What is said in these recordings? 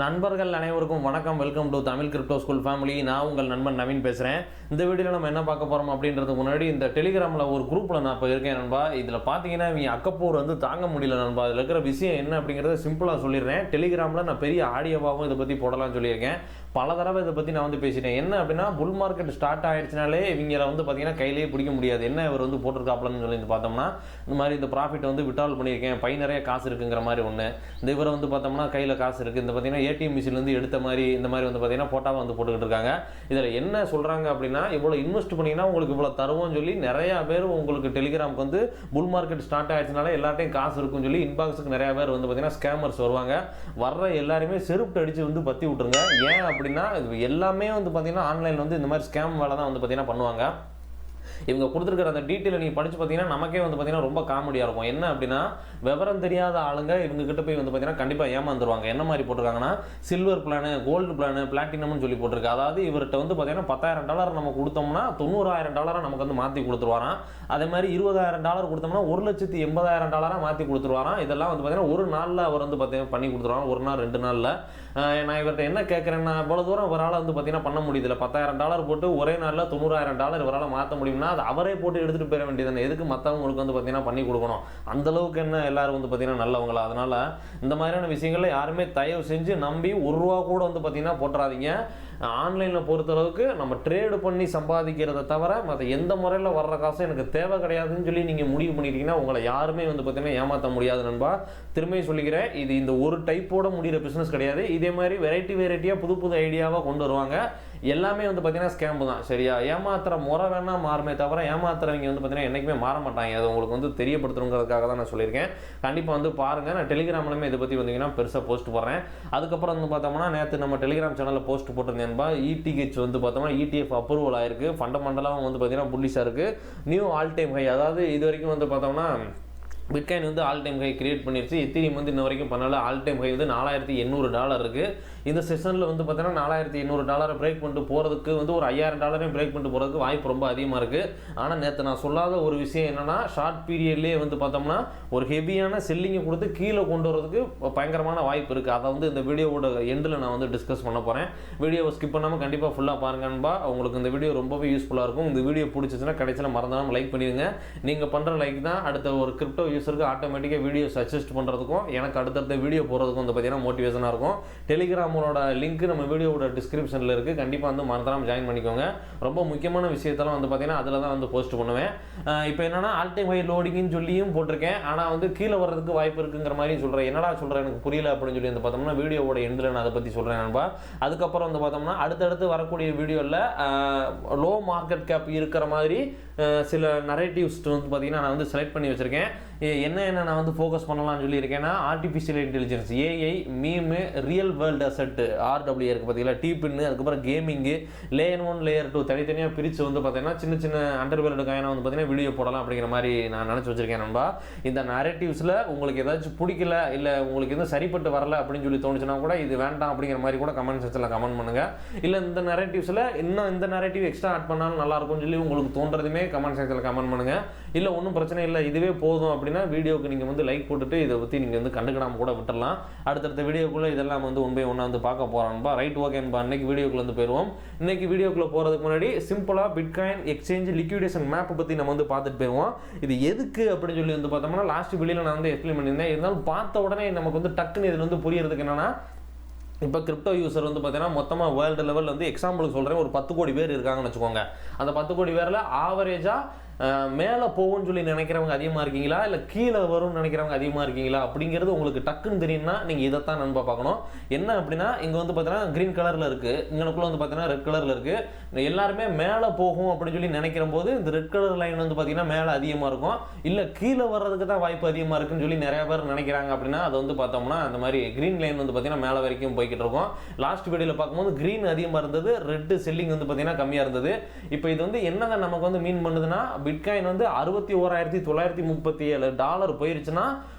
நண்பர்கள் அனைவருக்கும் வணக்கம். Welcome to Tamil crypto school family. நான் உங்கள் நண்பன் நவீன் பேசுகிறேன். இந்த வீடியோவில் நம்ம என்ன பார்க்க போகிறோம் அப்படின்றதுக்கு முன்னாடி இந்த டெலிகிராமில் ஒரு குரூப்பில் நான் இப்போ இருக்கேன் நண்பா. இதில் பார்த்தீங்கன்னா இவங்க அக்கப்போர் தாங்க முடியல நண்பா. அதில் இருக்கிற விஷயம் என்ன அப்படிங்கிறத சிம்பிளாக சொல்லிடுறேன். டெலிகிராமில் நான் பெரிய ஆடியோவாகவும் இதை பற்றி போடலாம்னு சொல்லியிருக்கேன். பல தடவை இதை பற்றி நான் பேசிட்டேன். என்ன அப்படின்னா, புல் மார்க்கெட் ஸ்டார்ட் ஆகிடுச்சினாலே இவங்களை பார்த்தீங்கன்னா கையிலேயே பிடிக்க முடியாது. என்ன இவர் போட்டிருக்காப்லன்னு சொல்லி பார்த்தோம்னா, இந்த மாதிரி இந்த ப்ராஃபிட் விட்ரால் பண்ணியிருக்கேன், பை நிறைய காசு இருக்குங்கிற மாதிரி ஒன்று. இந்த இவரை பார்த்தோம்னா கையில் காசு இருக்குது, இந்த பார்த்தீங்கன்னா ஏடிஎம் மிஷின்லேருந்து எடுத்த மாதிரி இந்த மாதிரி பார்த்தீங்கன்னா போட்டாவை போட்டுக்கிட்டு இருக்காங்க. இதில் என்ன சொல்கிறாங்க அப்படின்னா, இவ்வளோ இன்வெஸ்ட் பண்ணிங்கன்னா உங்களுக்கு இவ்வளோ தருவோம்னு சொல்லி நிறையா பேர் உங்களுக்கு டெலிகிராமுக்கு புல் மார்க்கெட் ஸ்டார்ட் ஆகிடுச்சினால எல்லார்ட்டையும் காசு இருக்குன்னு சொல்லி இன்பாக்ஸுக்கு நிறையா பேர் பார்த்தீங்கன்னா ஸ்கேமர்ஸ் வருவாங்க. வர்ற எல்லாருமே செருப்பு அடித்து பற்றி விட்டுருங்க. ஏன் அப்படின்னா, எல்லாமே பார்த்தீங்கன்னா ஆன்லைனில் இந்த மாதிரி ஸ்கேம் வேலை தான் பார்த்தீங்கன்னா பண்ணுவாங்க. இவங்க கொடுத்துருக்கிற அந்த டீட்டெயில் நீங்கள் படித்து பார்த்தீங்கன்னா நமக்கே பார்த்தீங்கன்னா ரொம்ப காமெடியாக இருக்கும். என்ன அப்படின்னா, விவரம் தெரியாத ஆளுங்க இவங்க கிட்ட போய் பார்த்தீங்கன்னா கண்டிப்பாக ஏமாந்துருவாங்க. என்ன மாதிரி போட்டிருக்காங்கன்னா, சில்வர் பிளானு, கோல்டு பிளானு, பிளாட்டினம்னு சொல்லி போட்டிருக்கு. அதாவது இவர்கிட்ட பார்த்தீங்கன்னா $10,000 நம்ம கொடுத்தோம்னா $90,000 நமக்கு மாற்றி கொடுத்துருவாராம். அதே மாதிரி $20,000 கொடுத்தோம்னா $1,80,000 மாற்றி கொடுத்துருவாராம். இதெல்லாம் பார்த்தீங்கன்னா ஒரு நாளில் அவர் பார்த்தீங்கன்னா பண்ணி கொடுத்துருவாங்க. ஒரு நாள் 2 நாளில். நான் இவர்கிட்ட என்ன கேட்குறேன்னா, இவ்வளோ தூரம் இவரால் பார்த்தீங்கன்னா பண்ண முடியுது இல்லை, $10,000 போட்டு ஒரே நாளில் $90,000 இவரால் மாற்ற முடியும்னா அது அவரே போட்டு எடுத்துகிட்டு போயிட வேண்டியது. எதுக்கு மற்றவங்களுக்கு பார்த்தீங்கன்னா பண்ணி கொடுக்கணும்? அந்தளவுக்கு என்ன எல்லாரும் பார்த்தீங்கன்னா நல்லவங்களா? அதனால் இந்த மாதிரியான விஷயங்களில் யாருமே தயவு செஞ்சு நம்பி $1 கூட பார்த்தீங்கன்னா போட்டுறாதீங்க. ஆன்லைனில் பொறுத்தளவுக்கு நம்ம ட்ரேடு பண்ணி சம்பாதிக்கிறத தவிர மற்ற எந்த முறையில் வர்ற காசும் எனக்கு தேவை கிடையாதுன்னு சொல்லி நீங்கள் முடிவு பண்ணிட்டீங்கன்னா உங்களை யாருமே பார்த்தீங்கன்னா ஏமாற்ற முடியாது நண்பா. திரும்பி சொல்லிக்கிறேன், இது இந்த ஒரு டைப்போட முடிகிற பிஸ்னஸ் கிடையாது. இதே மாதிரி வெரைட்டியாக புது ஐடியாவாக கொண்டு வருவாங்க. எல்லாமே பார்த்தீங்கன்னா ஸ்கேம்பு தான். சரியா? ஏமாத்துற முறை வேணால் மாறுமே தவிர ஏமாத்துறவங்க பார்த்தீங்கன்னா என்றைக்குமே மாற மாட்டாங்க. அது உங்களுக்கு தெரியப்படுத்தணுங்கிறதுக்காக தான் நான் சொல்லியிருக்கேன். கண்டிப்பாக பாருங்கள். நான் டெலிகிராம்லையுமே இதை பற்றி வந்தீங்கன்னா பெருசாக போஸ்ட் போடுறேன். அதுக்கப்புறம் பார்த்தோம்னா, நேற்று நம்ம டெலிகிராம் சேனலில் போஸ்ட் போட்டிருந்தேன்பா. ETH பார்த்தோம்னா ETF அப்ரூவல் ஆயிருக்கு. ஃபண்டமெண்டலாக பார்த்தீங்கன்னா புல்லிஷாக இருக்குது. New all time high. அதாவது இது வரைக்கும் பார்த்தோம்னா bitcoin all time high create பண்ணிடுச்சு. எத்தீரியம் இன்ன வரைக்கும் பண்ணல. ஆல் டைம் ஹை $4,800 இருக்குது. இந்த செஷனில் பார்த்தீங்கன்னா $4,800 பிரேக் பண்ணிட்டு போகிறதுக்கு ஒரு $5,000 பிரேக் பண்ணிட்டு போகிறதுக்கு வாய்ப்பு ரொம்ப அதிகமாக இருக்குது. ஆனால் நேற்று நான் சொல்லாத ஒரு விஷயம் என்னென்னா, ஷார்ட் பீரியட்லேயே பார்த்தோம்னா ஒரு ஹெவியான செல்லிங்கை கொடுத்து கீழே கொண்டு வரதுக்கு பயங்கரமான வாய்ப்பு இருக்குது. அதை இந்த வீடியோவோட எண்டில் நான் டிஸ்கஸ் பண்ண போகிறேன். வீடியோவை ஸ்கிப் பண்ணாமல் கண்டிப்பாக ஃபுல்லாக பாருங்கன்பா. உங்களுக்கு இந்த வீடியோ ரொம்பவே யூஸ்ஃபுல்லாக இருக்கும். இந்த வீடியோ பிடிச்சிச்சுன்னா கடைசியில் மறந்தாமல் லைக் பண்ணிடுங்க. நீங்கள் பண்ணுற லைக் தான் அடுத்த ஒரு கிரிப்டோ யூஸருக்கு ஆட்டோமேட்டிக்காக வீடியோ சஜஸ்ட் பண்ணுறதுக்கும் எனக்கு அடுத்தடுத்த வீடியோ போகிறதுக்கும் பார்த்தீங்கன்னா மோட்டிவேஷனாக இருக்கும். டெலிகிராமோட லிங்க் நம்ம வீடியோவோட டிஸ்கிரிப்ஷனில் இருக்குது. கண்டிப்பாக மறந்துடாமல் ஜாயின் பண்ணிக்கோங்க. ரொம்ப முக்கியமான விஷயத்தெல்லாம் பார்த்தீங்கன்னா அதில் தான் போஸ்ட் பண்ணுவேன். இப்போ என்னன்னா, ஆல் டைம் ஹை லோடிங்னு சொல்லியும் போட்டிருக்கேன். ஆனால் கீழே வர்றதுக்கு வாய்ப்பு இருக்குங்கிற மாதிரி சொல்கிறேன். என்னடா சொல்கிறேன் எனக்கு புரியல அப்படின்னு சொல்லி பார்த்தோம்னா வீடியோவோட எண்டில் நான் அதை பற்றி சொல்கிறேன் நண்பா. அதுக்கப்புறம் பார்த்தோம்னா அடுத்தடுத்து வரக்கூடிய வீடியோவில் லோ மார்க்கெட் கேப் இருக்கிற மாதிரி சில நரேட்டிவ்ஸ் பார்த்தீங்கன்னா நான் செலக்ட் பண்ணி வச்சுருக்கேன். என்ன நான் ஃபோக்கஸ் பண்ணலாம்னு சொல்லியிருக்கேன்னா, artificial intelligence, AI, meme, real world asset, RWA இருக்குது பார்த்தீங்களா, டிபின்னு, அதுக்கப்புறம் கேமிங்கு, லேயர் 1 லேயர் 2 தனித்தனியாக பிரித்து பார்த்தீங்கன்னா சின்ன சின்ன அண்டர்வேர்ல்டு காயினாக பார்த்தீங்கன்னா வீடியோ போடலாம் அப்படிங்கிற மாதிரி நான் நினச்சி வச்சுருக்கேன் நண்பா. இந்த நரேட்டிவ்ஸில் உங்களுக்கு ஏதாச்சும் பிடிக்கல, இல்லை உங்களுக்கு எதுவும் சரிப்பட்டு வரல அப்படின்னு சொல்லி தோணுச்சுன்னா கூட இது வேண்டாம் அப்படிங்கிற மாதிரி கூட கமெண்ட் செக்ஷனில் கமெண்ட் பண்ணுங்கள். இல்லை இந்த நரேட்டிவ்ஸில் இன்னும் இந்த நரேட்டிவ் எக்ஸ்ட்ரா ஆட் பண்ணாலும் நல்லாயிருக்கும்னு சொல்லி உங்களுக்கு தோன்றதுமே கமெண்ட் செக்ஷனில் கமெண்ட் பண்ணுங்கள். இல்லை ஒன்றும் பிரச்சனை இல்லை, இதுவே போதும் அப்படின்னா வீடியோக்கு நீங்கள் லைக் போட்டுட்டு இதை பற்றி நீங்கள் கண்டுக்கிடாமல் கூட விட்டுடலாம். அடுத்தடுத்த வீடியோக்குள்ளே இதெல்லாம் ஒன் பை ஒன்னாக பார்க்க போகிறான்பா. ரைட், ஓகேன்பா. இன்னைக்கு வீடியோக்குள்ளே போயிடுவோம். இன்னைக்கு வீடியோக்குள்ளே போகிறதுக்கு முன்னாடி சிம்பிளாக பிட்காயின் எக்ஸ்சேஞ்ச் லிக்விடேஷன் மேப்பை பற்றி நம்ம பார்த்துட்டு போயிடுவோம். இது எதுக்கு அப்படின்னு சொல்லி பார்த்தோம்னா, லாஸ்ட் வீடியோவில் நான் எக்ஸ்பிளைன் பண்ணியிருந்தேன். இருந்தாலும் பார்த்த உடனே நமக்கு டக்குன்னு இதில் புரியறதுக்கு என்னன்னா, இப்போ கிரிப்டோ யூசர் பார்த்தீங்கன்னா மொத்தமாக வேர்ல்டு லெவலில் எக்ஸாம்பிளுக்கு சொல்கிறேன், ஒரு 10 கோடி பேர் இருக்காங்கன்னு வச்சுக்கோங்க. அந்த 10 கோடி பேரில் ஆவரேஜாக மேலே போகும்னு சொல்லி நினைக்கிறவங்க அதிகமாக இருக்கீங்களா, இல்லை கீழே வரும்னு நினைக்கிறவங்க அதிகமாக இருக்கீங்களா அப்படிங்கிறது உங்களுக்கு டக்குன்னு தெரியும்னா நீங்கள் இதைத்தான் நண்பா பார்க்கணும். என்ன அப்படின்னா, இங்கே பார்த்தீங்கன்னா க்ரீன் கலரில் இருக்குது, இங்கனுக்குள்ளே பார்த்தீங்கன்னா ரெட் கலரில் இருக்குது. எல்லாருமே மேலே போகும் அப்படின்னு சொல்லி நினைக்கிற போது இந்த ரெட் கலர் லைன் பார்த்தீங்கன்னா மேலே அதிகமாக இருக்கும். இல்லை கீழே வர்றதுக்கு தான் வாய்ப்பு அதிகமாக இருக்குன்னு சொல்லி நிறைய பேர் நினைக்கிறாங்க. அப்படின்னா அது பார்த்தோம்னா அந்த மாதிரி க்ரீன் லைன் பார்த்தீங்கன்னா மேலே வரைக்கும் போய்கிட்டு இருக்கும். லாஸ்ட் வீடியோவில் பார்க்கும்போது க்ரீன் அதிகமாக இருந்தது, ரெட்டு செல்லிங் பார்த்தீங்கன்னா கம்மியாக இருந்தது. இப்போ இது என்னங்க நமக்கு மீன் பண்ணுதுன்னா, பிட்காயின் $61,937 போயிருச்சுன்னா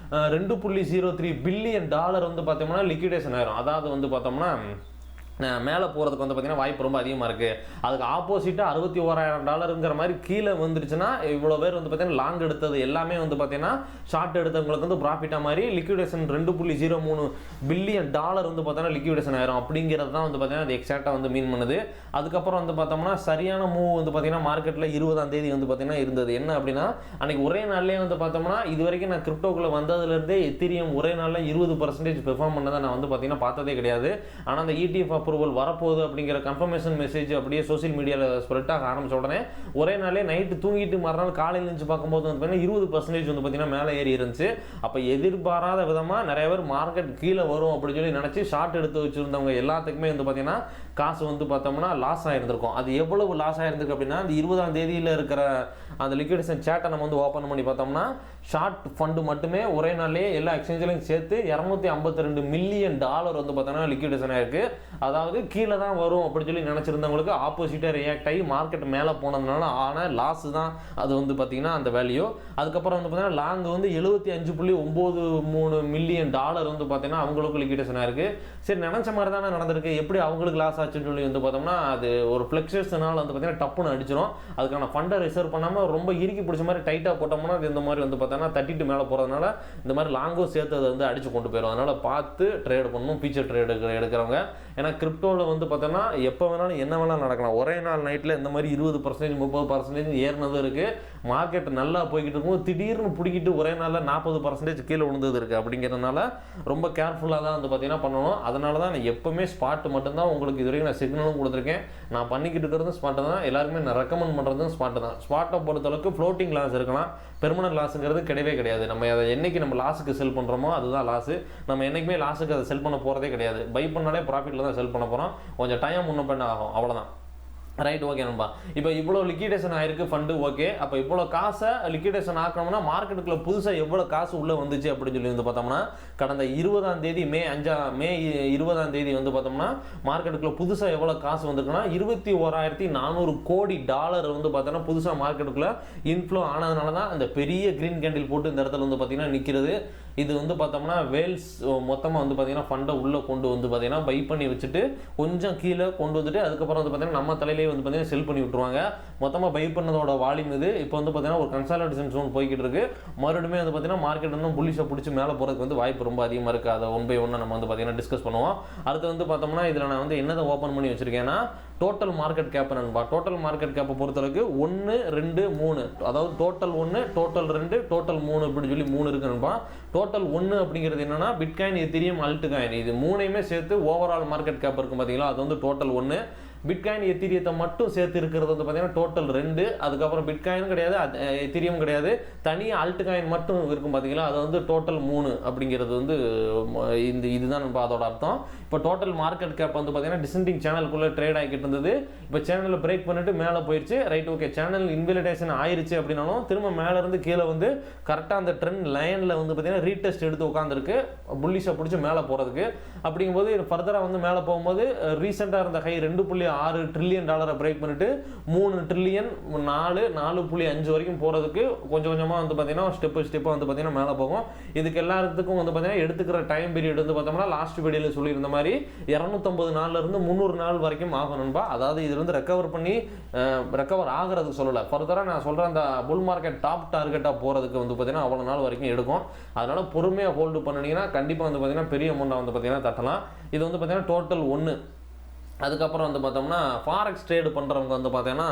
$2.03 பில்லியன் பார்த்தோம்னா லிக்விடேஷன் ஆயிரும். அதாவது பார்த்தோம்னா மேலே போகிறதுக்கு வந்து பார்த்தீங்கன்னா வாய்ப்பு ரொம்ப அதிகமாக இருக்குது. அதுக்கு ஆப்போசிட்டாக $61,000 மாதிரி கீழே வந்துருச்சுன்னா இவ்வளோ பேர் வந்து பார்த்தீங்கன்னா லாங் எடுத்தது எல்லாமே வந்து பார்த்தீங்கன்னா ஷார்ட் எடுத்தவங்களுக்கு வந்து ப்ராஃபிட்டாக மாதிரி லிக்விடேஷன் $2.03 பில்லியன் வந்து பார்த்தீங்கன்னா லிக்விடேஷன் ஆயிரும் அப்படிங்கிறது தான் வந்து பார்த்தீங்கன்னா அது எக்ஸாக்டாக வந்து மீன் பண்ணுது. அதுக்கப்புறம் வந்து பார்த்தோம்னா சரியான மூவ் வந்து பார்த்தீங்கன்னா மார்க்கெட்டில் 20ஆம் தேதி வந்து பார்த்தீங்கன்னா இருந்தது. என்ன அப்படின்னா அன்றைக்கி ஒரே நாள்லேயே வந்து பார்த்தோம்னா இது வரைக்கும் நான் கிரிப்டோக்குள்ளே வந்ததுலேருந்தே எத்திரியம் ஒரே நாளில் 20% பெர்ஃபார்ம் பண்ணதை நான் வந்து பார்த்தீங்கன்னா பார்த்ததே கிடையாது. ஆனால் அந்த ETF அப்ரூவல் வரப்போகுது அப்படிங்கிற கன்ஃபர்மேஷன் மெசேஜ் அப்படியே சோசியல் மீடியாவில் ஸ்ப்ரெட் ஆக ஆரம்பிச்ச உடனே ஒரே நாளே நைட்டு தூங்கிட்டு மறுநாள் காலையில் எழுந்து பார்க்கும்போது வந்து பார்த்தீங்கன்னா 20% வந்து பார்த்தீங்கன்னா மேலே ஏறி இருந்துச்சு. அப்போ எதிர்பாராத விதமாக நிறைய பேர் மார்க்கெட் கீழே வரும் அப்படின்னு சொல்லி நினச்சி ஷார்ட் எடுத்து வச்சுருந்தவங்க எல்லாத்துக்குமே வந்து பார்த்தீங்கன்னா காசு வந்து பார்த்தோம்னா லாஸ் ஆகிருந்திருக்கும். அது எவ்வளவு லாஸ் ஆகிருந்திருக்கு அப்படின்னா அந்த 20ஆம் தேதியில் இருக்கிற அந்த லிக்விடேஷன் சேட்டை நம்ம வந்து ஓப்பன் பண்ணி பார்த்தோம்னா ஷார்ட் ஃபண்டு மட்டுமே ஒரே நாள்லேயே எல்லா எக்ஸ்சேஞ்சிலையும் சேர்த்து $252 மில்லியன் வந்து பார்த்தோன்னா லிக்விடேஷன் ஆயிருக்கு. அதாவது கீழே தான் வரும் அப்படின்னு சொல்லி நினச்சிருந்தவங்களுக்கு ஆப்போசிட்டாக ரியாக்ட் ஆகி மார்க்கெட் மேலே போனதுனால ஆனால் லாஸ் தான் அது வந்து பார்த்தீங்கன்னா அந்த வேல்யூ. அதுக்கப்புறம் வந்து பார்த்தீங்கன்னா லாங் வந்து $75.93 மில்லியன் வந்து பார்த்தீங்கன்னா அவங்களுக்கு லிக்விடேஷன் ஆயிருக்கு. சரி நினச்ச மாதிரி தானே நடந்திருக்கு, எப்படி அவங்களுக்கு லாஸ் ஆச்சுன்னு சொல்லி வந்து பார்த்தோம்னா அது ஒரு ஃப்ளக்சுவேஷனால் வந்து பார்த்தீங்கன்னா டப்புன்னு அடிச்சிடும். அதுக்கான ஃபண்டை ரிசர்வ் பண்ணாமல் ரொம்ப இறுக்கி பிடிச்ச மாதிரி டைட்டாக போட்டோம்னா அது இந்த மாதிரி வந்து பார்த்தோன்னா தட்டிட்டு மேலே போகிறதுனால இந்த மாதிரி லாங்கும் சேர்த்து அதை வந்து அடிச்சு கொண்டு போயிடும். அதனால் பார்த்து ட்ரேட் பண்ணணும் ஃபியூச்சர் ட்ரேடு எடுக்கிறவங்க. ஏன்னா கிரிப்டோவில் வந்து பார்த்தோன்னா எப்போ வேணாலும் என்ன வேணாலும் நடக்கலாம். ஒரே நாள் நைட்டில் இந்த மாதிரி 20% 30% ஏறினதும் இருக்குது. மார்க்கெட் நல்லா போய்கிட்டு இருக்கும், திடீர்னு பிடிக்கிட்டு ஒரே நாளில் 40% கீழே விழுந்தது இருக்குது. அப்படிங்கிறதுனால ரொம்ப கேர்ஃபுல்லாக தான் வந்து பார்த்தீங்கன்னா பண்ணணும். அதனால தான் நான் எப்போவுமே ஸ்பாட்டு மட்டும்தான் உங்களுக்கு இது வரைக்கும் நான் சிக்னலும் கொடுத்துருக்கேன். நான் பண்ணிக்கிட்டு இருக்கிறது ஸ்பாட்டு தான், எல்லாருமே நான் ரெக்கமெண்ட் பண்ணுறதும் ஸ்பாட்டு தான். ஸ்பாட்டை பொறுத்தளவுக்கு ஃப்ளோட்டிங் லாஸ் இருக்கலாம், பெர்மனன்ட் லாஸுங்கிறது கிடையவே கிடையாது. நம்ம அதை என்னைக்கு நம்ம லாஸுக்கு செல் பண்ணுறோமோ அதுதான் லாஸு. நம்ம என்றைக்குமே லாஸுக்கு அதை செல் பண்ண போகிறதே கிடையாது. பை பண்ணாலே ப்ராஃபிட்டில் தான் செல் பண்ண போகிறோம். கொஞ்சம் டைம் முன்ன பண்ண ஆகும், அவ்வளோதான். ரைட், ஓகே நண்பா. இப்போ இவ்வளோ லிக்விடேஷன் ஆயிருக்கு ஃபண்டு, ஓகே. அப்போ இவ்வளோ காசை லிக்விடேஷன் ஆக்கணும்னா மார்க்கெட்டுக்குள்ள புதுசாக எவ்வளோ காசு உள்ளே வந்துச்சு அப்படின்னு சொல்லி வந்து பார்த்தோம்னா கடந்த 20ஆம் தேதி மே 20ஆம் தேதி வந்து பார்த்தோம்னா மார்க்கெட்டுக்குள்ள புதுசாக எவ்வளோ காசு வந்திருக்குன்னா $21,400 கோடி வந்து பார்த்தோன்னா புதுசாக மார்க்கெட்டுக்குள்ள இன்ஃப்ளோ ஆனதுனால தான் அந்த பெரிய கிரீன் கேண்டில் போட்டு இந்த இடத்துல வந்து பார்த்தீங்கன்னா நிற்கிறது. இது வந்து பார்த்தோம்னா வேல்ஸ் மொத்தமாக வந்து பார்த்தீங்கன்னா ஃபண்டை உள்ளே கொண்டு வந்து பார்த்தீங்கன்னா பை பண்ணி வச்சுட்டு கொஞ்சம் கீழே கொண்டு வந்துட்டு அதுக்கப்புறம் வந்து பார்த்தீங்கன்னா நம்ம தலையிலே வந்து பார்த்தீங்கன்னா செல் பண்ணி விட்டுருவாங்க. மொத்தமாக பை பண்ணதோட வால்யூம் இது. இப்போ வந்து பார்த்தீங்கன்னா ஒரு கன்சாலிடேஷன் ஜோன் போய்கிட்டு இருக்கு. மறுபடியும் வந்து பார்த்தீங்கன்னா மார்க்கெட் வந்து புல்லிஷாக பிடிச்சி மேலே போகிறதுக்கு வந்து வாய்ப்பு ரொம்ப அதிகமாக இருக்குது. அதை ஒன் பை ஒன்று நம்ம வந்து பார்த்தீங்கன்னா டிஸ்கஸ் பண்ணுவோம். அடுத்து வந்து பார்த்தோம்னா இதில் நான் வந்து என்னதை ஓப்பன் பண்ணி வச்சிருக்கேன்னா டோட்டல் மார்க்கெட் கேப் நண்பா. டோட்டல் மார்க்கெட் கேப்பை பொறுத்தளவுக்கு 1, 2, 3, அதாவது டோட்டல் 1, டோட்டல் 2, டோட்டல் 3 இப்படி சொல்லி 3 இருக்கு நண்பா. டோட்டல் 1 அப்படிங்கிறது என்னன்னா பிட்காயின், எத்திரியம், அல்ட்காயின் இது மூணையுமே சேர்த்து ஓவரால் மார்க்கெட் கேப் இருக்கும் பார்த்தீங்களா, அது வந்து டோட்டல் 1. பிட்காயின் எத்திரியத்தை மட்டும் சேர்த்து இருக்கிறது வந்து பார்த்தீங்கன்னா டோட்டல் 2. அதுக்கப்புறம் பிட்காயினும் கிடையாது, எத்திரியம் கிடையாது, தனியாக அல்ட்காயின் மட்டும் இருக்கும் பார்த்தீங்களா, அது வந்து டோட்டல் 3 அப்படிங்கிறது வந்து இதுதான் நம்ம அதோட அர்த்தம். இப்போ டோட்டல் மார்க்கெட் கேப் வந்து பார்த்தீங்கன்னா டிசெண்டிங் சேனலுக்குள்ளே ட்ரேட் ஆகிட்டு இருந்தது. இப்போ சேனலில் பிரேக் பண்ணிட்டு மேலே போயிடுச்சு. Right, okay. சேனல் இன்வெலிடேஷன் ஆயிடுச்சு அப்படின்னாலும் திரும்ப மேலே இருந்து கீழே வந்து கரெக்டாக அந்த ட்ரெண்ட் லைனில் வந்து பார்த்தீங்கன்னா ரீடெஸ்ட் எடுத்து உட்காந்துருக்கு புல்லிஷாக பிடிச்சி மேலே போகிறதுக்கு. அப்படிங்கும்போது ஃபர்தராக வந்து மேலே போகும்போது ரீசெண்டாக இருந்த ஹை $2.6 ட்ரில்லியன் பிரேக் பண்ணிட்டு 3 ட்ரில்லியன் 4.5 வரைக்கும் போகிறதுக்கு கொஞ்சம் கொஞ்சமாக வந்து பார்த்தீங்கன்னா ஸ்டெப்பாக வந்து பார்த்தீங்கன்னா மேலே போகும். இதுக்கு எல்லாத்துக்கும் வந்து பார்த்தீங்கன்னா எடுத்துக்கிற டைம் பீரியட் வந்து பார்த்தோம்னா லாஸ்ட் வீடியோவில் சொல்லியிருந்த மாதிரி 250 நாள்லேருந்து 300 நாள் வரைக்கும் ஆகும் நண்பா. அதாவது இது வந்து ரெக்கவர் ஆகிறதுக்கு சொல்லலை, ஃபர்தராக நான் சொல்கிறேன் அந்த புல் மார்க்கெட் டாப் டார்கெட்டாக போகிறதுக்கு வந்து பார்த்தீங்கன்னா அவ்வளோ நாள் வரைக்கும் எடுக்கும். அதனால் பொறுமையாக ஹோல்டு பண்ணிங்கன்னா கண்டிப்பாக வந்து பார்த்தீங்கன்னா பெரிய அமௌண்ட்டாக வந்து பார்த்தீங்கன்னா தட்டலாம். இது வந்து பார்த்தீங்கன்னா டோட்டல் 1. அதுக்கப்புறம் வந்து பார்த்தோம்னா ஃபாரெக்ஸ் ட்ரேடு பண்ணுறவங்க வந்து பார்த்தீங்கன்னா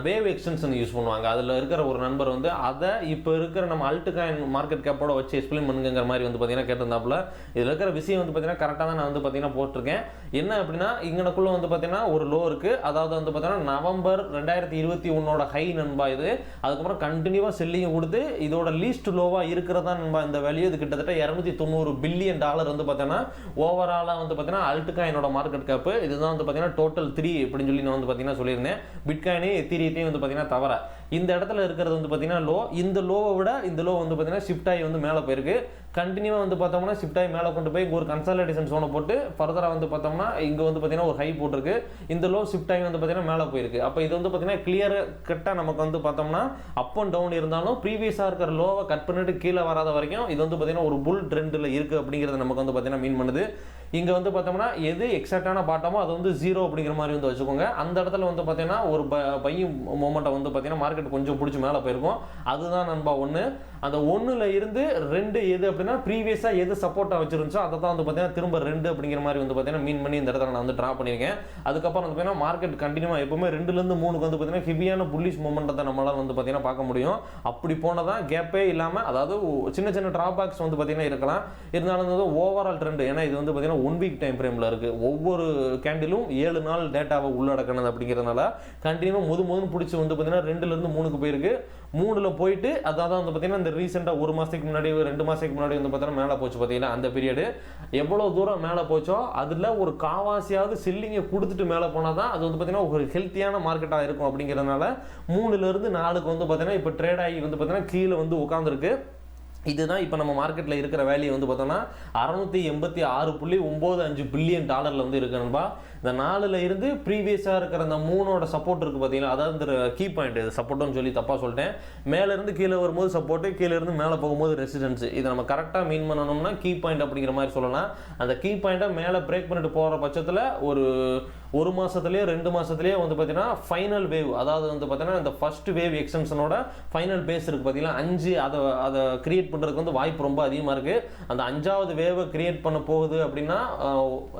வேவ் எக்ஸ்டென்ஷன் யூஸ் பண்ணுவாங்க. அதில் இருக்கிற ஒரு நண்பர் வந்து அதை இப்போ இருக்கிற நம்ம அல்ட்காயின் மார்க்கெட் கேப்போட வச்சு எக்ஸ்பிளைன் பண்ணுங்கிற மாதிரி வந்து பார்த்தீங்கன்னா கேட்டிருந்தாப்புல. இதில் இருக்கிற விஷயம் வந்து பார்த்தீங்கன்னா கரெக்டாக தான் நான் வந்து பார்த்தீங்கன்னா போட்டிருக்கேன். என்ன அப்படின்னா இங்கனக்குள்ளே வந்து பார்த்தீங்கன்னா ஒரு லோ இருக்குது. அதாவது வந்து பார்த்தீங்கன்னா நவம்பர் 2021 ஹை நண்பா இது. அதுக்கப்புறம் கண்டினியூவாக செல்லிங் கொடுத்து இதோட லீஸ்ட் லோவாக இருக்கிறதா நண்பா இந்த வேல்யூ. இது கிட்டத்தட்ட $290 பில்லியன் வந்து பார்த்தீங்கன்னா ஓவராலாக வந்து பார்த்தீங்கன்னா அல்ட்காயினோட மார்க்கெட் கேப்பு. இதுதான் வந்து பார்த்தீங்கன்னா டோட்டல் 3 அப்படின்னு சொல்லி நான் வந்து பார்த்தீங்கன்னா சொல்லியிருந்தேன். பிட்காயினையும் எத்திரியத்தையும் வந்து பார்த்தீங்கன்னா தவிர இந்த இடத்துல இருக்கிறது வந்து பார்த்தீங்கன்னா லோ. இந்த லோவை விட இந்த லோ வந்து பார்த்தீங்கன்னா ஷிஃப்ட் ஆகி வந்து மேலே போயிருக்கு. கண்டினியூவாக வந்து பார்த்தோம்னா ஷிஃப்ட் ஆகி மேலே கொண்டு போய் ஒரு கன்சாலிடேஷன் ஜோனை போட்டு ஃபர்தராக வந்து பார்த்தோம்னா இங்கே வந்து பார்த்தீங்கன்னா ஒரு ஹை போட்டிருக்கு. இந்த லோ ஷிஃப்ட் ஆகி வந்து பார்த்தீங்கன்னா மேலே போயிருக்கு. அப்போ இது வந்து பார்த்தீங்கன்னா கிளியர் கட்டாக நமக்கு வந்து பார்த்தோம்னா அப் அண்ட் டவுன் இருந்தாலும் ப்ரீவியஸாக இருக்கிற லோவை கட் பண்ணிட்டு கீழே வராத வரைக்கும் இது வந்து பார்த்தீங்கன்னா ஒரு புல் ட்ரெண்டில் இருக்குது அப்படிங்கிறது நமக்கு வந்து பார்த்தீங்கன்னா மீன் பண்ணுது. இங்கே வந்து பார்த்தோம்னா எது எக்ஸாக்டான பாட்டமோ அது வந்து 0 அப்படிங்கிற மாதிரி வந்து வச்சுக்கோங்க. அந்த இடத்துல வந்து பார்த்தீங்கன்னா ஒரு பையும் மொமெண்ட்டை வந்து பார்த்தீங்கன்னா மார்க்கெட் கொஞ்சம் பிடிச்சி மேலே போயிருக்கும். அதுதான் நண்பா 1. அந்த 1ல் இருந்து 2 எது அப்படின்னா ப்ரீவியஸாக எது சப்போர்ட்டாக வச்சிருந்துச்சோ அதை தான் வந்து பார்த்தீங்கன்னா திரும்ப 2 அப்படிங்கிற மாதிரி வந்து பார்த்தீங்கன்னா மீன் பண்ணி இந்த இடத்துல நான் வந்து ட்ரா பண்ணியிருக்கேன். அதுக்கப்புறம் வந்து பார்த்தீங்கன்னா மார்க்கெட் கண்டினியூவாக எப்பவுமே 2லேருந்து 3க்கு வந்து பார்த்தீங்கன்னா ஹெவியான புல்லிஷ் மொமெண்ட்டை நம்மளால் வந்து பார்த்தீங்கன்னா பார்க்க முடியும். அப்படி போனதான் கேப்பே இல்லாமல், அதாவது சின்ன சின்ன ட்ராபேக்ஸ் வந்து பார்த்தீங்கன்னா இருக்கலாம், இருந்தாலும் வந்து ஓவரால் ட்ரெண்ட், ஏன்னா இது வந்து பார்த்தீங்கன்னா 1 வீக் டைம் ஃப்ரேமில் இருக்குது. ஒவ்வொரு கேண்டிலும் 7 நாள் டேட்டாவை உள்ளடக்கணும் அப்படிங்கிறதுனால கண்டினியூவாக முதுன்னு பிடிச்சி வந்து பார்த்தீங்கன்னா 2லேருந்து 3க்கு போயிருக்கு. 3ல் போயிட்டு அதாவது வந்து பார்த்தீங்கன்னா இந்த ரீசெண்டாக 1 மாதத்துக்கு முன்னாடி 2 மாதத்துக்கு முன்னாடி வந்து பார்த்தீங்கன்னா மேலே போச்சு. பார்த்தீங்கன்னா அந்த பீரியடு எவ்வளோ தூரம் மேலே போச்சோ அதில் ஒரு காவாசியாவது செல்லிங்கை கொடுத்துட்டு மேலே போனால் தான் அது வந்து பார்த்தீங்கன்னா ஒரு ஹெல்த்தியான மார்க்கெட்டாக இருக்கும். அப்படிங்கிறதுனால 3லேருந்து 4க்கு வந்து பார்த்தீங்கன்னா இப்போ ட்ரேட் ஆகி வந்து பார்த்தீங்கன்னா கீழே வந்து உட்காந்துருக்கு. இதுதான் இப்போ நம்ம மார்க்கெட்டில் இருக்கிற வேல்யூ வந்து பார்த்தோன்னா $686.95 பில்லியன் வந்து இருக்குன்பா. இந்த 4ல் இருந்து ப்ரீவியஸாக இருக்கிற அந்த 3ஓட சப்போர்ட் இருக்குது பார்த்தீங்களா, அதாவது இந்த கீ பாயிண்ட், இது சப்போர்ட்டுன்னு சொல்லி தப்பாக சொல்லிட்டேன். மேலேருந்து கீழே வரும்போது சப்போர்ட்டு, கீழே இருந்து மேலே போகும்போது ரெசிஸ்டன்ஸ். இதை நம்ம கரெக்டாக மீன் பண்ணணும்னா கீ பாயிண்ட் அப்படிங்கிற மாதிரி சொல்லலாம். அந்த கீ பாயிண்ட்டை மேலே பிரேக் பண்ணிட்டு போகிற பட்சத்தில் ஒரு மாதத்துலேயே 2 மாதத்துலேயே வந்து பார்த்தீங்கன்னா ஃபைனல் வேவ், அதாவது வந்து பார்த்தீங்கன்னா இந்த ஃபர்ஸ்ட் வேவ் எக்ஸ்டென்ஷனோட ஃபைனல் பேஸ் இருக்குது பார்த்தீங்கன்னா 5, அதை கிரியேட் பண்ணுறதுக்கு வந்து வாய்ப்பு ரொம்ப அதிகமாக இருக்குது. அந்த 5வது வேவை கிரியேட் பண்ண போகுது அப்படின்னா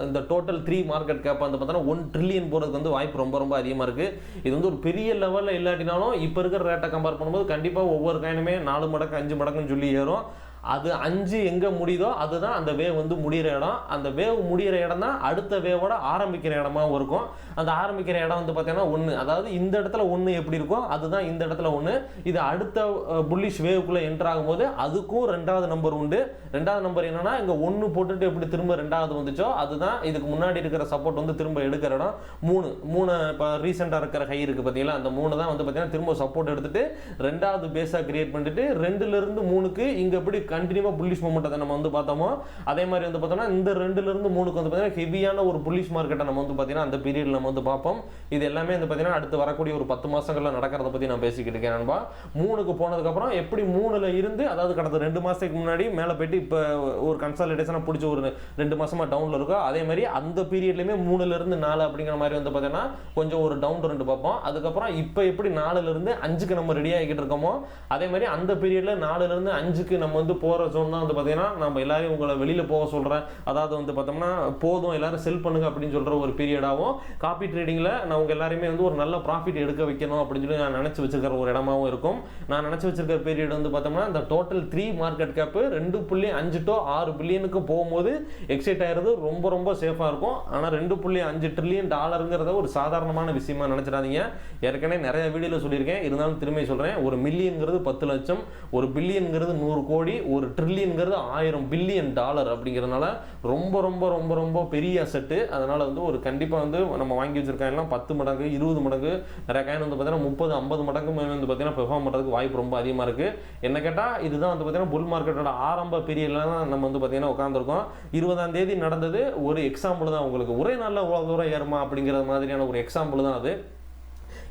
இந்த டோட்டல் 3 மார்க்கெட் கேப் வந்து பார்த்தோன்னா 1 ட்ரில்லியன் போகிறதுக்கு வந்து வாய்ப்பு ரொம்ப ரொம்ப அதிகமாக இருக்குது. இது வந்து ஒரு பெரிய லெவலில் இல்லாட்டினாலும் இப்போ இருக்கிற ரேட்டை கம்பேர் பண்ணும்போது கண்டிப்பாக ஒவ்வொரு காயினுமே 4 மடங்கு 5 மடங்குன்னு சொல்லி ஏறும். அது 5 எங்கே முடியுதோ அதுதான் அந்த வேவ் வந்து முடிகிற இடம். அந்த வேவ் முடிகிற இடம் தான் அடுத்த வேவோட ஆரம்பிக்கிற இடமாவும் இருக்கும். அந்த ஆரம்பிக்கிற இடம் வந்து பார்த்தீங்கன்னா 1, அதாவது இந்த இடத்துல 1 எப்படி இருக்கோ அதுதான் இந்த இடத்துல 1. இது அடுத்த புல்லிஷ் வேவுக்குள்ளே என்டர் ஆகும்போது அதுக்கும் 2வது நம்பர் உண்டு. 2வது நம்பர் என்னன்னா இங்கே 1 போட்டுட்டு எப்படி திரும்ப 2வது வந்துச்சோ அதுதான் இதுக்கு முன்னாடி இருக்கிற சப்போர்ட் வந்து திரும்ப எடுக்கிற இடம். 3 இப்போ ரீசெண்டாக இருக்கிற ஹை இருக்குது பார்த்தீங்களா, அந்த 3 தான் வந்து பார்த்தீங்கன்னா திரும்ப சப்போர்ட் எடுத்துட்டு 2வது பேஸாக கிரியேட் பண்ணிட்டு 2லேருந்து 3க்கு இங்கே எப்படி கண்டினியூவாக புல்லிஷ் மொமெண்ட்டை நம்ம வந்து பார்த்தோமோ அதே மாதிரி வந்து பார்த்தோம்னா இந்த 2லேருந்து 3க்கு வந்து பார்த்தீங்கன்னா ஹெவியான ஒரு புல்லிஷ் மார்க்கெட்டை நம்ம வந்து பார்த்தீங்கன்னா அந்த பீரியடில் நம்ம வந்து பார்ப்போம். இது எல்லாமே வந்து பார்த்தீங்கன்னா அடுத்து வரக்கூடிய ஒரு 10 மாதங்களில் நடக்கிறத பற்றி நான் பேசிக்கிட்டு இருக்கேன் நண்பா. 3க்கு போனதுக்கப்புறம் எப்படி 3ல் இருந்து, அதாவது கடந்த 2 மாதத்துக்கு முன்னாடி மேலே போயிட்டு இப்போ ஒரு கன்சாலிடேஷனாக பிடிச்ச ஒரு 2 மாதமாக டவுனில் இருக்கோ, அதே மாதிரி அந்த பீரியட்லையுமே 3லேருந்து 4 அப்படிங்கிற மாதிரி வந்து பார்த்தீங்கன்னா கொஞ்சம் ஒரு டவுன் ட்ரெண்ட் பார்ப்போம். அதுக்கப்புறம் இப்போ எப்படி 4லேருந்து 5க்கு நம்ம ரெடி ஆகிக்கிட்டு இருக்கோமோ அதே மாதிரி அந்த பீரியடில் 4லேருந்து 5க்கு நம்ம வந்து போகிற ஜோன் தான் வந்து பார்த்தீங்கன்னா நம்ம எல்லாரையும் உங்களை வெளியில் போக சொல்கிறேன், அதாவது வந்து பார்த்தோம்னா போதும் எல்லாரும் செல் பண்ணுங்க அப்படின்னு சொல்கிற ஒரு பீரியடாகவும், காப்பி ட்ரேடிங்கில் நான் உங்கள் எல்லாருமே வந்து ஒரு நல்ல ப்ராஃபிட் எடுக்க வைக்கணும் அப்படின்னு சொல்லி நான் நினச்சி வச்சிருக்கிற ஒரு இடமாவும் இருக்கும். நான் நினச்சி வச்சிருக்கிற பீரியட் வந்து பார்த்தோம்னா இந்த டோட்டல் 3 மார்க்கெட் கேப்பு 2.5 to 6 பில்லியனுக்கு போகும்போது எக்ஸைட் ஆகிறது ரொம்ப ரொம்ப சேஃபாக இருக்கும். ஆனால் 2.5 ட்ரில்லியன் டாலருங்கிறத ஒரு சாதாரணமான விஷயமா நினச்சிடாதீங்க. ஏற்கனவே நிறைய வீடியோவில் சொல்லியிருக்கேன், இருந்தாலும் திரும்பி சொல்கிறேன். ஒரு மில்லியனுங்கிறது 10 லட்சம், ஒரு பில்லியனுங்கிறது 100 கோடி, ஒரு ட்ரில்லியனுங்கிறது 1000 பில்லியன் டாலர். அப்படிங்கிறதுனால ரொம்ப ரொம்ப ரொம்ப ரொம்ப பெரிய அசெட்டு. அதனால் வந்து ஒரு கண்டிப்பாக வந்து நம்ம வாங்கி வச்சிருக்காங்கன்னா 10 மடங்கு 20 மடங்கு நிறைய காயின் வந்து பார்த்தீங்கன்னா 30-50 மடங்கு மேலே வந்து பார்த்தீங்கன்னா பெர்ஃபார்ம் பண்ணுறதுக்கு வாய்ப்பு ரொம்ப அதிகமாக இருக்குது. என்ன கேட்டால் இதுதான் வந்து பார்த்தீங்கன்னா புல் மார்க்கெட்டோட ஆரம்ப பீரியட்ல தான் நம்ம வந்து பார்த்தீங்கன்னா உட்காந்துருக்கோம். 20ஆம் தேதி நடந்தது ஒரு எக்ஸாம்பிள் தான், உங்களுக்கு ஒரே நாளில் இவ்வளோ தூரம் ஏறுமா அப்படிங்கிற மாதிரியான ஒரு எக்ஸாம்பிள் தான் அது.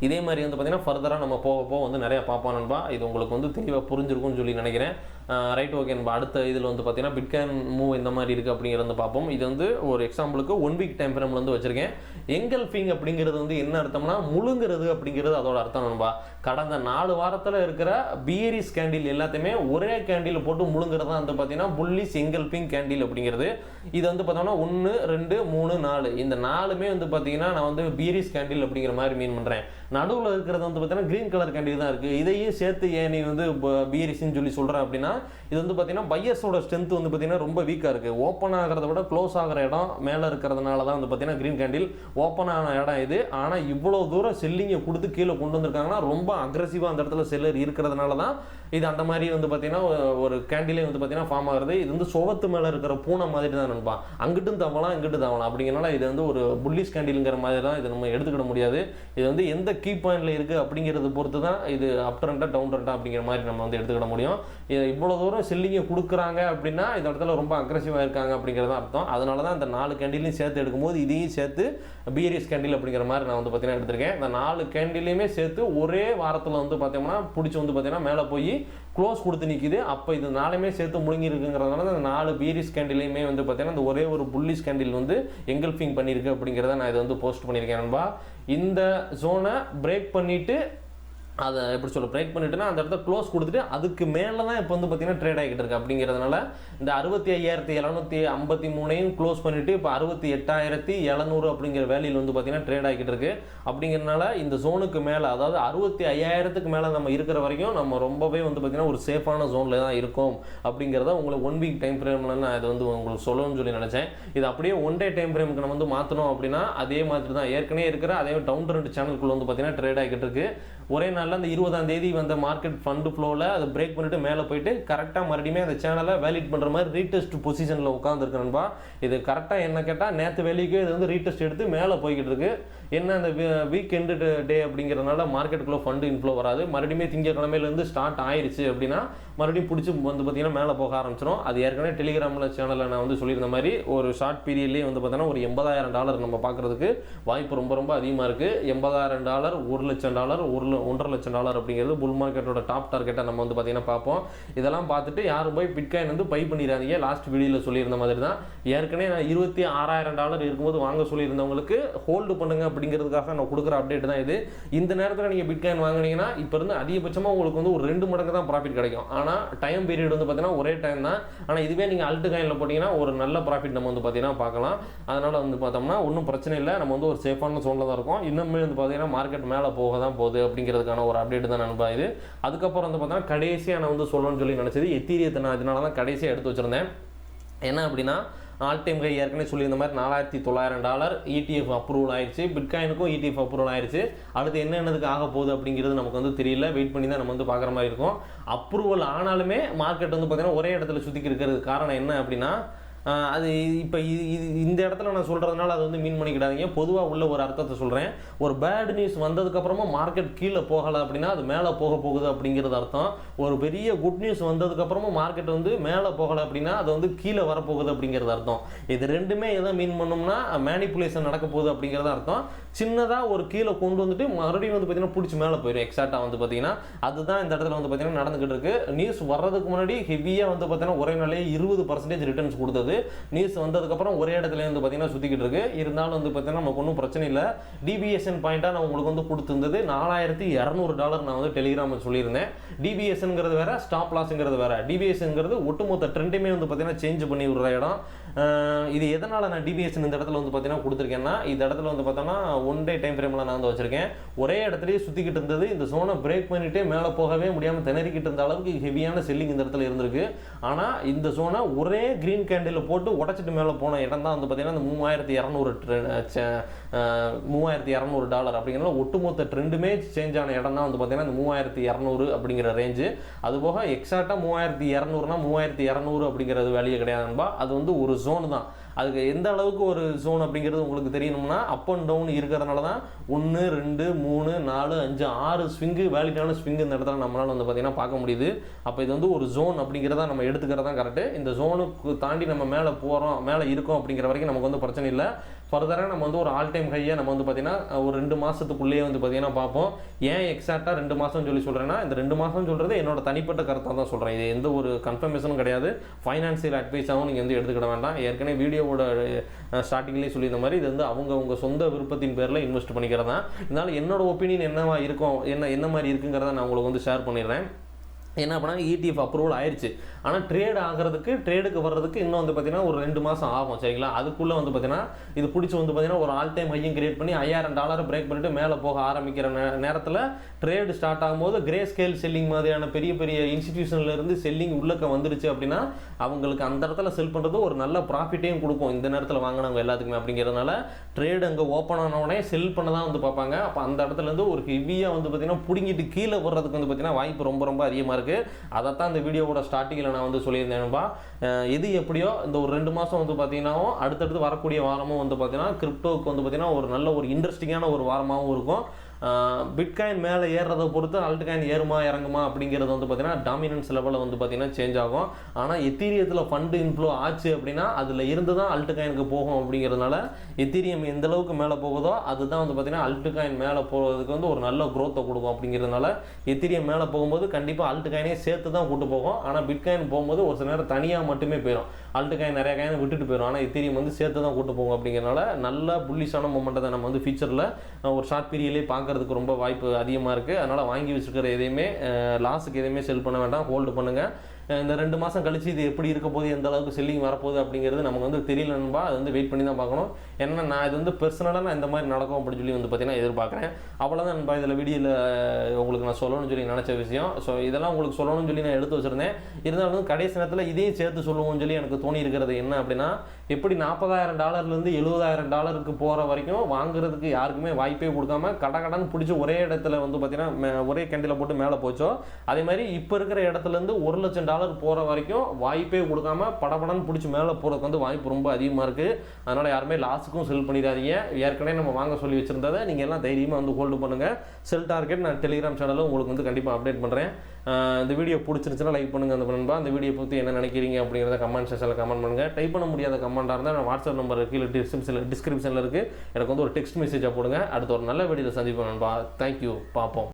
இதே மாதிரி வந்து பார்த்தீங்கன்னா ஃபர்தராக நம்ம போக வந்து நிறைய பார்ப்போம் நண்பா. இது உங்களுக்கு வந்து தெளிவாக புரிஞ்சிருக்கும்னு சொல்லி நினைக்கிறேன். ரைட், ஓகே நண்பா. அடுத்த இதில் வந்து பார்த்தீங்கன்னா பிட்காயின் மூவ் இந்த மாதிரி இருக்குது அப்படிங்கிறத பார்ப்போம். இது வந்து ஒரு எக்ஸாம்பிளுக்கு 1 வீக் டைம் ஃப்ரேமில் வந்து வச்சிருக்கேன். எங்கல்ஃபிங் அப்படிங்கிறது வந்து என்ன அர்த்தம்னா முழுங்கிறது அப்படிங்கிறது அதோட அர்த்தம் நண்பா. கடந்த 4 வாரத்தில் இருக்கிற பியரிஸ் கேண்டில் எல்லாத்தையுமே ஒரே கேண்டில் போட்டு முழுங்கிறது தான் வந்து பார்த்தீங்கன்னா புல்லிஷ் எங்கல்ஃபிங் கேண்டில் அப்படிங்கிறது. இது வந்து பார்த்தோம்னா 1, 2, 3, 4 இந்த 4மே வந்து பார்த்தீங்கன்னா நான் வந்து பியரிஸ் கேண்டில் அப்படிங்கிற மாதிரி மீன் பண்ணுறேன். நடுவில் இருக்கிறது வந்து பார்த்தீங்கன்னா க்ரீன் கலர் கேண்டில் தான் இருக்குது. இதையும் சேர்த்து ஏன் நீ வந்து பியரிஸ்ன்னு சொல்லி சொல்கிறேன் அப்படின்னா இது வந்து பார்த்தீங்கன்னா பையர்ஸோட ஸ்ட்ரென்த் வந்து பார்த்தீங்கன்னா ரொம்ப வீக்காக இருக்குது. ஓப்பன் ஆகிறத விட க்ளோஸ் ஆகிற இடம் மேலே இருக்கிறதுனால தான் வந்து பார்த்தீங்கன்னா க்ரீன் கேண்டில் ஓப்பன் ஆன இடம் இது. ஆனால் இவ்வளோ தூரம் செல்லிங்கை கொடுத்து கீழே கொண்டு வந்திருக்காங்கன்னா ரொம்ப அக்ரெசிவாக அந்த இடத்துல செல்லர் இருக்கிறதுனால தான் இது அந்த மாதிரி வந்து பார்த்தீங்கன்னா ஒரு கேண்டிலே வந்து பார்த்தீங்கன்னா ஃபார்ம் ஆகுறது. இது வந்து சுவத்து மேலே இருக்கிற பூனை மாதிரி தான் நினைப்பான், அங்கிட்டும் தவலாம் இங்கிட்டும் தவலாம். அப்படிங்கிறனால இது வந்து ஒரு புல்லிஷ் கேண்டிலுங்கிற மாதிரி தான் இது நம்ம எடுத்துக்கிட முடியாது. இது வந்து எந்த கீ பாயிண்டில் இருக்குது அப்படிங்கிறது பொறுத்து தான் இது அப் ட்ரெண்டாக டவுன் ட்ரெண்டாக அப்படிங்கிற மாதிரி நம்ம வந்து எடுத்துக்கிட முடியும். இவ்வளோ தூரம் செல்லிங்கை கொடுக்குறாங்க அப்படின்னா இந்த இடத்துல ரொம்ப அக்ரெசிவாக இருக்காங்க அப்படிங்கிறது தான் அர்த்தம். அதனால தான் இந்த 4 கேண்டிலையும் சேர்த்து எடுக்கும்போது இதையும் சேர்த்து பியரிஸ் கேண்டில் அப்படிங்கிற மாதிரி நான் வந்து பார்த்தீங்கன்னா எடுத்திருக்கேன். இந்த 4 கேண்டிலையுமே சேர்த்து ஒரே வாரத்தில் வந்து பார்த்தோம்னா பிடிச்சி வந்து பார்த்தீங்கன்னா மேலே போய் க்ளோஸ் கொடுத்து நிற்கிது. அப்போ இது 4மே சேர்த்து முழுங்கி இருக்குங்கிறதுனால இந்த 4 பியரிஸ் கேண்டிலையுமே வந்து பார்த்தீங்கன்னா இந்த ஒரே ஒரு புல்லிஷ் கேண்டில் வந்து எங்கல்ஃபிங் பண்ணியிருக்கு அப்படிங்கிறத நான் இதை வந்து போஸ்ட் பண்ணியிருக்கேன் நண்பா. இந்த ஜோனை பிரேக் பண்ணிவிட்டு அதை எப்படி சொல்ல பிரேக் பண்ணிட்டுனா அந்த இடத்த க்ளோஸ் கொடுத்துட்டு அதுக்கு மேலே தான் இப்போ வந்து பார்த்தீங்கன்னா ட்ரேட் ஆகிட்டு இருக்கு. அப்படிங்கிறதுனால இந்த 65,753 க்ளோஸ் பண்ணிவிட்டு இப்போ 68,700 அப்படிங்கிற வேலையில் வந்து பார்த்தீங்கன்னா ட்ரேட் ஆகிட்டு இருக்கு. அப்படிங்கிறதுனால இந்த ஜோனுக்கு மேலே அதாவது 65,000க்கு மேலே நம்ம இருக்கிற வரைக்கும் நம்ம ரொம்பவே வந்து பார்த்தீங்கன்னா ஒரு சேஃபான ஜோனில் தான் இருக்கும். அப்படிங்கிறத உங்களுக்கு 1 வீக் டைம் ஃப்ரேமில் நான் இதை வந்து உங்களுக்கு சொல்லணும்னு சொல்லி நினச்சேன். இது அப்படியே 1 டே டைம் ஃப்ரேமுக்கு நம்ம வந்து மாற்றணும் அப்படின்னா அதே மாதிரி தான் ஏற்கனவே இருக்கிற அதே டவுன் ட்ரெண்ட் சேனலுக்குள்ள வந்து பார்த்தீங்கன்னா ட்ரேட் ஆகிட்டு இருக்கு. ஒரே நாளில் அந்த 20ஆம் தேதி வந்த மார்க்கெட் ஃபண்டு ஃப்ளோவில் அதை பிரேக் பண்ணிட்டு மேலே போயிட்டு கரெக்டாக மறுபடியும் அந்த சேனலை வேலிட் பண்ணுற மாதிரி ரீடெஸ்ட் பொசிஷனில் உட்காந்துருக்கணும்பா. இது கரெக்டாக என்ன கேட்டால் நேற்று வேலைக்கு இது வந்து ரீடெஸ்ட் எடுத்து மேலே போய்கிட்டு இருக்கு. என்ன அந்த வீக் எண்டு டே அப்படிங்கிறதுனால மார்க்கெட்டுக்குள்ளே ஃபண்டு இன்ஃப்ளோ வராது. மறுபடியும் திங்கக்கிழமையிலேருந்து ஸ்டார்ட் ஆயிடுச்சு அப்படின்னா மறுபடியும் பிடிச்சி வந்து பார்த்தீங்கன்னா மேலே போக ஆரம்பிச்சிடும். அது ஏற்கனவே டெலிகிராமில் சேனலில் நான் வந்து சொல்லியிருந்த மாதிரி ஒரு ஷார்ட் பீரியட்லேயே வந்து பார்த்தீங்கன்னா ஒரு $80,000 நம்ம பார்க்குறதுக்கு வாய்ப்பு ரொம்ப ரொம்ப அதிகமாக இருக்குது. $80,000, $1,00,000, $1,50,000 அப்படிங்கிறது புல் மார்க்கெட்டோட டாப் டார்கெட்டை நம்ம வந்து பார்த்தீங்கன்னா பார்ப்போம். இதெல்லாம் பார்த்துட்டு யாரும் போய் பிட்காயின் வந்து பை பண்ணிடாதீங்க. லாஸ்ட் வீடியோவில் சொல்லியிருந்த மாதிரி தான் ஏற்கனவே நான் $26,000 இருக்கும்போது வாங்க சொல்லியிருந்தவங்களுக்கு ஹோல்டு பண்ணுங்க அப்படிங்கிறதுக்காக நான் கொடுக்குற அப்டேட் தான் இது. இந்த நேரத்தில் நீங்கள் பிட்காயின் வாங்கினீங்கன்னா இப்போ இருந்து அதிகபட்சமாக உங்களுக்கு வந்து ஒரு 2 மடங்கு தான் ப்ராஃபிட் கிடைக்கும். ஆனால் டைம் பீரியட் வந்து பார்த்தீங்கன்னா ஒரே டைம் தான். ஆனால் இதுவே நீங்கள் அல்ட் காயினில் போட்டிங்கன்னா ஒரு நல்ல ப்ராஃபிட் நம்ம வந்து பார்த்தீங்கன்னா பார்க்கலாம். அதனால் வந்து பார்த்தோம்னா ஒன்றும் பிரச்சனை இல்லை. நம்ம வந்து ஒரு சேஃபான சோனில் தான் இருக்கும். இன்னுமே வந்து பார்த்தீங்கன்னா மார்க்கெட் மேலே போக தான் போகுது அப்படிங்கிறதுக்கான ஒரு அப்டேட் தான் நண்பா இது. அதுக்கப்புறம் வந்து பார்த்தீங்கன்னா கடைசியாக நான் வந்து சொல்லணும்னு சொல்லி நினச்சது எத்தீரியத்தை நான் அதனால தான் கடைசியாக எடுத்து வச்சுருந்தேன். என்ன அப்படின்னா ஆல் டைம் ஹை ஏற்கனவே சொல்லியிருந்த மாதிரி $4,900 ETF அப்ரூவல் ஆயிடுச்சு. பிட்காயினுக்கும் ETF அப்ரூவல் ஆயிடுச்சு. அடுத்து என்னென்னதுக்கு ஆக போகுது அப்படிங்கிறது நமக்கு வந்து தெரியல. வெயிட் பண்ணி தான் நம்ம வந்து பார்க்குற மாதிரி இருக்கும். அப்ரூவல் ஆனாலுமே மார்க்கெட் வந்து பார்த்தீங்கன்னா ஒரே இடத்துல சுற்றிக்கு இருக்கிறது காரணம் என்ன அப்படின்னா அது இப்போ இந்த இடத்துல நான் சொல்கிறதுனால அது வந்து மீன் பண்ணிக்கிடாதீங்க. பொதுவாக உள்ள ஒரு அர்த்தத்தை சொல்கிறேன். ஒரு பேட் நியூஸ் வந்ததுக்கப்புறமா மார்க்கெட் கீழே போகலை அப்படின்னா அது மேலே போக போகுது அப்படிங்கிறது அர்த்தம். ஒரு பெரிய குட் நியூஸ் வந்ததுக்கப்புறமா மார்க்கெட் வந்து மேலே போகலை அப்படின்னா அது வந்து கீழே வரப்போகுது அப்படிங்கிறது அர்த்தம். இது ரெண்டுமே எதை மீன் பண்ணோம்னா மேனிப்புலேஷன் நடக்க போகுது அப்படிங்கிறது அர்த்தம். சின்னதாக ஒரு கீழே கொண்டு வந்துட்டு மறுபடியும் வந்து பார்த்தீங்கன்னா பிடிச்சி மேலே போயிடும். எக்ஸாக்டாக வந்து பார்த்தீங்கன்னா அதுதான் இந்த இடத்துல வந்து பார்த்தீங்கன்னா நடந்துகிட்டு இருக்கு. நியூஸ் வர்றதுக்கு முன்னாடி ஹெவியாக வந்து பார்த்தீங்கன்னா ஒரே நாளே 20% ரிட்டர்ன்ஸ் கொடுத்தது. நியூஸ் வந்ததுக்கப்புறம் ஒரே இடத்துல வந்து பார்த்தீங்கன்னா சுற்றிக்கிட்டு இருக்கு. இருந்தாலும் வந்து பார்த்தீங்கன்னா நமக்கு ஒன்றும் பிரச்சனை இல்லை. டிபிஎஸ்என் பாயிண்ட்டாக நான் உங்களுக்கு வந்து கொடுத்துருந்தது $4,200 நான் வந்து டெலிகிராமில் சொல்லியிருந்தேன். டிபிஎஸ்ங்கிறது வேற, ஸ்டாப் லாஸ்ங்கிறது வேற. டிபிஎஸ்ங்கிறது ஒட்டுமொத்த ட்ரெண்டுமே வந்து பார்த்தீங்கன்னா சேஞ்ச் பண்ணி விடுற இடம். இது எதனால் நான் டிபிஎஸ்என் இந்த இடத்துல வந்து பார்த்தீங்கன்னா கொடுத்துருக்கேன்னா இந்த இடத்துல வந்து பார்த்தோன்னா 1 டே டைம் ஃப்ரேமில் நான் வந்து வச்சிருக்கேன். ஒரே இடத்துலையே சுற்றிக்கிட்டு இருந்தது. இந்த ஜோனை பிரேக் பண்ணிட்டு மேலே போகவே முடியாமல் திணறிக்கிட்டு இருந்த அளவுக்கு ஹெவியான செல்லிங் இந்த இடத்துல இருந்திருக்கு. ஆனால் இந்த ஜோனை ஒரே கிரீன் கேண்டில் போட்டு உடச்சிட்டு மேலே போன இடம் தான் வந்து பார்த்தீங்கன்னா இந்த $3,200 அப்படிங்கிறனால ஒட்டுமொத்த ட்ரெண்டுமே சேஞ்ச் ஆன இடம் தான் வந்து பார்த்தீங்கன்னா இந்த 3,200 அப்படிங்கிற ரேஞ்சு. அதுபோக எக்ஸாக்டாக 3,200னா 3,200 அப்படிங்கிறது வேலையே கிடையாதுன்பா. அது வந்து ஒரு ஜோன் தான். அதுக்கு எந்த அளவுக்கு ஒரு ஜோன் அப்படிங்கிறது உங்களுக்கு தெரியணும்னா அப் அண்ட் டவுன் இருக்கிறதுனால தான் 1, 2, 3, 4, 5, 6 ஸ்விங்கு வேலிடான ஸ்விங்கு இந்த இடத்துல நம்மளால் வந்து பார்த்தீங்கன்னா பார்க்க முடியுது. அப்போ இது வந்து ஒரு ஜோன் அப்படிங்கிறத நம்ம எடுத்துக்கிறது தான் கரெக்டு. இந்த ஜோனுக்கு தாண்டி நம்ம மேலே போகிறோம் மேலே இருக்கோம் அப்படிங்கிற வரைக்கும் நமக்கு வந்து பிரச்சனை இல்லை. ஃபர்தராக நம்ம வந்து ஒரு ஆல் டைம் ஹையை நம்ம வந்து பார்த்தீங்கன்னா ஒரு 2 மாதத்துக்குள்ளேயே வந்து பார்த்தீங்கன்னா பார்ப்போம். ஏன் எக்ஸாக்டாக 2 மாதம் சொல்லி சொல்கிறேன்னா இந்த 2 மாதம் சொல்கிறது என்னோட தனிப்பட்ட கருத்தாக தான் சொல்கிறேன். இது எந்த ஒரு கன்ஃபர்மேஷனும் கிடையாது. ஃபைனான்சியல் அட்வைஸாகவும் நீங்கள் வந்து எடுத்துக்கிட வேண்டாம். ஏற்கனவே வீடியோவோட ஸ்டார்டிங்லேயே சொல்லியிருந்த மாதிரி இது வந்து அவங்க சொந்த விருப்பத்தின் பேரில் இன்வெஸ்ட் பண்ணிக்கிறதா. இதனால் என்னோட ஒப்பீனியன் என்னவா இருக்கும் என்ன மாதிரி இருக்குங்கிறத நான் உங்களுக்கு வந்து ஷேர் பண்ணிடுறேன். என்ன பண்ணால் ETF அப்ரூவல் ஆயிடுச்சு. ஆனால் ட்ரேடுக்கு வர்றதுக்கு இன்னும் வந்து பார்த்தீங்கன்னா ஒரு 2 மாதம் ஆகும். சரிங்களா? அதுக்குள்ளே வந்து பார்த்தீங்கன்னா இது பிடிச்சி வந்து பார்த்தீங்கன்னா ஒரு ஆல் டைம் ஹையும் கிரியேட் பண்ணி $5,000 பிரேக் பண்ணிட்டு மேலே போக ஆரம்பிக்கிற நேரத்தில் ட்ரேடு ஸ்டார்ட் ஆகும்போது கிரே ஸ்கேல் செல்லிங் மாதிரியான பெரிய பெரிய இன்ஸ்டிடியூஷன்லேருந்து செல்லிங் உள்ளக்க வந்துருச்சு அப்படின்னா அவங்களுக்கு அந்த இடத்துல செல் பண்ணுறது ஒரு நல்ல ப்ராஃபிட்டையும் கொடுக்கும் இந்த நேரத்தில் வாங்கினவங்க எல்லாத்துக்குமே. அப்படிங்கிறதுனால ட்ரேடு அங்கே ஓப்பன் ஆனவுடனே செல் பண்ண தான் வந்து பார்ப்பாங்க. அப்போ அந்த இடத்துலேருந்து ஒரு ஹெவியாக வந்து பார்த்தீங்கன்னா பிடிங்கிட்டு கீழே வர்றதுக்கு வந்து பார்த்தீங்கன்னா வாய்ப்பு ரொம்ப ரொம்ப அதிகமாக இருக்குது. அதைத்தான் இந்த வீடியோவோட ஸ்டார்டிங்கில் நான் வந்து சொல்லியிருந்தேன்பா. எது எப்படியோ இந்த ஒரு 2 மாதம் வந்து பார்த்தீங்கன்னா அடுத்தடுத்து வரக்கூடிய வாரமும் வந்து பார்த்தீங்கன்னா கிரிப்டோவுக்கு வந்து பார்த்தீங்கன்னா ஒரு நல்ல ஒரு இன்ட்ரெஸ்டிங்கான ஒரு வாரமாகவும் இருக்கும். பிட்காயின் மேலே ஏறுறதை பொறுத்து ஆல்ட்காயின் ஏறுமா இறங்குமா அப்படிங்கிறது வந்து பார்த்தீங்கன்னா டாமினன்ஸ் லெவலில் வந்து பார்த்தீங்கன்னா சேஞ்ச் ஆகும். ஆனால் எத்தீரியத்தில் ஃபண்டு இன்ஃப்ளோ ஆச்சு அப்படின்னா அதில் இருந்து தான் ஆல்ட்காயினுக்கு போகும். அப்படிங்கிறதுனால எத்தீரியம் எந்த அளவுக்கு மேலே போகுதோ அதுதான் வந்து பார்த்தீங்கன்னா ஆல்ட்காயின் மேலே போகிறதுக்கு வந்து ஒரு நல்ல க்ரோத்தை கொடுக்கும். அப்படிங்கிறதுனால எத்தீரியம் மேலே போகும்போது கண்டிப்பாக ஆல்ட்காயினே சேர்த்து தான் கூட்டு போகும். ஆனால் பிட்காயின் போகும்போது ஒரு சில நேரம் தனியாக மட்டுமே போயிடும். ஆல்ட்காயின் நிறைய காயினை விட்டுட்டு போயிடும். ஆனால் எத்தீரியம் வந்து சேர்த்து தான் கூட்டு போகும். அப்படிங்கிறனால நல்ல புல்லிஷான மொமெண்ட்டை நம்ம வந்து ஃபியூச்சரில் ஒரு ஷார்ட் பீரியட்லேயே பார்க்கறதுக்கு ரொம்ப வாய்ப்பு அதிகமாக இருக்குது. அதனால் வாங்கி வச்சுருக்கிற எதையுமே லாஸுக்கு எதையுமே செல் பண்ண வேண்டாம், ஹோல்டு பண்ணுங்கள். இந்த 2 மாதம் கழிச்சு இது எப்படி இருக்க போது, எந்த அளவுக்கு செல்லிங் வரப்போகுது அப்படிங்கிறது நமக்கு வந்து தெரியல நண்பா. அது வந்து வெயிட் பண்ணி தான் பார்க்கணும். ஏன்னா நான் இது வந்து பர்சனலாக நான் இந்த மாதிரி நடக்கும் அப்படின்னு சொல்லி வந்து பார்த்தீங்கன்னா எதிர்பார்க்குறேன். அவ்வளோதான் நண்பா இதில் வீடியோவில் உங்களுக்கு நான் சொல்லணும்னு சொல்லி நினச்ச விஷயம். ஸோ இதெல்லாம் உங்களுக்கு சொல்லணும்னு சொல்லி நான் எடுத்து வச்சுருந்தேன். இருந்தாலும் கடைசி நேரத்தில் இதையும் சேர்த்து சொல்லுவோம்னு சொல்லி எனக்கு தோணி இருக்கிறது என்ன அப்படின்னா, எப்படி $40,000 $70,000 போகிற வரைக்கும் வாங்குறதுக்கு யாருக்குமே வாய்ப்பே கொடுக்காம கடன் பிடிச்சி ஒரே இடத்துல வந்து பார்த்தீங்கன்னா ஒரே கேண்டில் போட்டு மேலே போச்சோ, அதே மாதிரி இப்போ இருக்கிற இடத்துலேருந்து $1,00,000 போகிற வரைக்கும் வாய்ப்பே கொடுக்காம படபடன்னு பிடிச்சி மேலே போகிறதுக்கு வந்து வாய்ப்பு ரொம்ப அதிகமாக இருக்குது. அதனால் யாருமே லாஸுக்கும் செல் பண்ணிடாதீங்க. ஏற்கனவே நம்ம வாங்க சொல்லி வச்சுருந்ததை நீங்கள் எல்லாம் தைரியமாக வந்து ஹோல்டு பண்ணுங்கள். செல் டார்கெட் நான் டெலிகிராம் சேனலில் உங்களுக்கு வந்து கண்டிப்பாக அப்டேட் பண்ணுறேன். இந்த வீடியோ பிடிச்சிருச்சுன்னா லைக் பண்ணுங்கள். அந்த நண்பா இந்த வீடியோ பற்றி என்ன நினைக்கிறீங்க அப்படிங்கிறத கமெண்ட் செக்ஷனில் கமெண்ட் பண்ணுங்கள். டைப் பண்ண முடியாத கமெண்ட்டாக இருந்தால் நான் வாட்ஸ்அப் நம்பர் கீழே டிஸ்கிரிப்ஷனில் இருக்குது. எனக்கு வந்து ஒரு டெக்ஸ்ட் மெசேஜாக போடுங்க. அடுத்த ஒரு நல்ல வீடியோவில் சந்திப்போம் நண்பா. தேங்க்யூ. பார்ப்போம்.